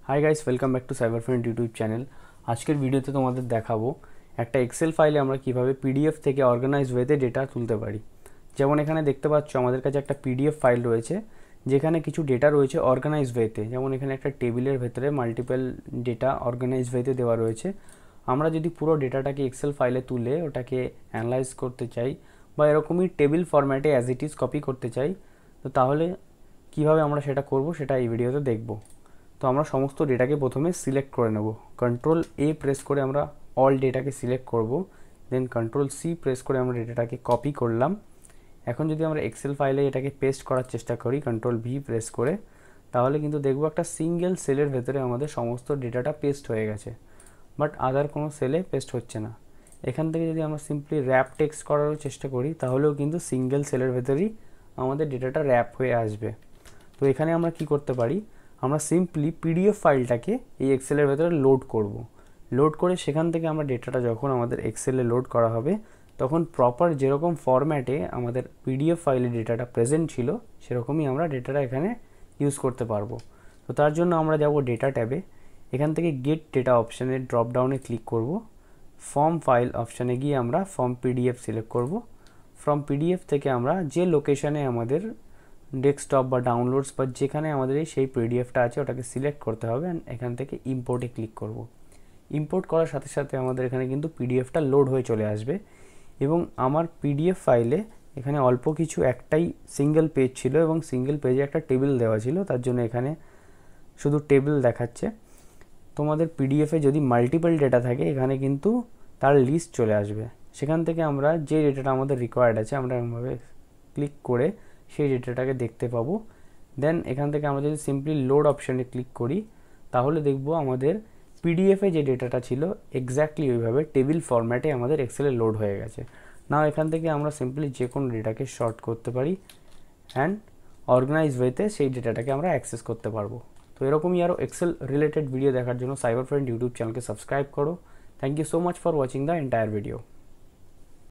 Hi guys, welcome back to cyber friend YouTube channel. আজকের ভিডিওতে তোমাদের দেখাবো একটা এক্সেল ফাইলে আমরা কিভাবে পিডিএফ থেকে অর্গানাইজ ওয়েতে ডেটা তুলতে পারি। যেমন এখানে দেখতে পাচ্ছ আমাদের কাছে একটা পিডিএফ ফাইল রয়েছে যেখানে কিছু ডেটা রয়েছে অর্গানাইজ ওয়েতে। যেমন এখানে একটা টেবিলের ভেতরে মাল্টিপল ডেটা অর্গানাইজ ওয়েতে দেওয়া রয়েছে। আমরা যদি পুরো ডেটাটাকে এক্সেল ফাইলে তুলে ওটাকে অ্যানালাইজ করতে চাই বা এরকমই টেবিল ফরম্যাটে অ্যাজ ইট ইজ কপি করতে চাই, তো তাহলে কিভাবে আমরা সেটা করব সেটা এই ভিডিওতে দেখব। তো আমরা সমস্ত ডেটাকে প্রথমে সিলেক্ট করে নেব। কন্ট্রোল এ প্রেস করে আমরা অল ডেটাকে সিলেক্ট করব, দেন কন্ট্রোল সি প্রেস করে আমরা ডেটাটাকে কপি করলাম। এখন যদি আমরা এক্সেল ফাইলে এটাকে পেস্ট করার চেষ্টা করি কন্ট্রোল ভি প্রেস করে, তাহলে কিন্তু দেখব একটা সিঙ্গেল সেলের ভেতরে আমাদের সমস্ত ডেটাটা পেস্ট হয়ে গেছে, বাট আদার কোনো সেলে পেস্ট হচ্ছে না। এখান থেকে যদি আমরা সিম্পলি র্যাপ টেক্সট করারও চেষ্টা করি তাহলেও কিন্তু সিঙ্গেল সেলের ভেতরেই আমাদের ডেটাটা র্যাপ হয়ে আসবে। তো এখানে আমরা কি করতে পারি, আমরা সিম্পলি পিডিএফ ফাইলটাকে এই এক্সেলের ভেতরে লোড করব। লোড করে সেখান থেকে আমরা ডেটাটা যখন আমাদের এক্সেলে লোড করা হবে তখন প্রপার যেরকম ফরম্যাটে আমাদের পিডিএফ ফাইলে ডেটাটা প্রেজেন্ট ছিল সেরকমই আমরা ডেটাটা এখানে ইউজ করতে পারবো। তো তার জন্য আমরা যাব ডেটা ট্যাবে, এখান থেকে গেট ডেটা অপশানে ড্রপ ডাউনে ক্লিক করব। ফর্ম ফাইল অপশানে গিয়ে আমরা ফর্ম পিডিএফ সিলেক্ট করব। ফ্রম পিডিএফ থেকে আমরা যে লোকেশানে আমাদের ডেস্কটপ বা ডাউনলোডস বা যেখানে আমাদের সেই পিডিএফটা আছে ওটাকে সিলেক্ট করতে হবে অ্যান্ড এখান থেকে ইম্পোর্টে ক্লিক করব। ইম্পোর্ট করার সাথে সাথে আমাদের এখানে কিন্তু পিডিএফটা লোড হয়ে চলে আসবে এবং আমার পিডিএফ ফাইলে এখানে অল্প কিছু একটাই সিঙ্গেল পেজ ছিল এবং সিঙ্গেল পেজে একটা টেবিল দেওয়া ছিল, তার জন্য এখানে শুধু টেবিল দেখাচ্ছে। তোমাদের পিডিএফে যদি মাল্টিপল ডেটা থাকে এখানে কিন্তু তার লিস্ট চলে আসবে। সেখান থেকে আমরা যে ডেটাটা আমাদের রিকোয়ার্ড আছে আমরা এভাবে ক্লিক করে সেই ডেটাটাকে দেখতে পাবো। দেন এখান থেকে আমরা যদি সিম্পলি লোড অপশানে ক্লিক করি তাহলে দেখব আমাদের পিডিএফে যে ডেটাটা ছিল এক্স্যাক্টলি ওইভাবে টেবিল ফরম্যাটে আমাদের এক্সেলে লোড হয়ে গেছে। নাও এখান থেকে আমরা সিম্পলি যে কোনো ডেটাকে শর্ট করতে পারি অ্যান্ড অর্গানাইজ ওয়েতে সেই ডেটাটাকে আমরা অ্যাক্সেস করতে পারবো। তো এরকমই আরও এক্সেল রিলেটেড ভিডিও দেখার জন্য সাইবার ফ্রেন্ড ইউটিউব চ্যানেলকে সাবস্ক্রাইব করো। Thank you so much for watching the entire video.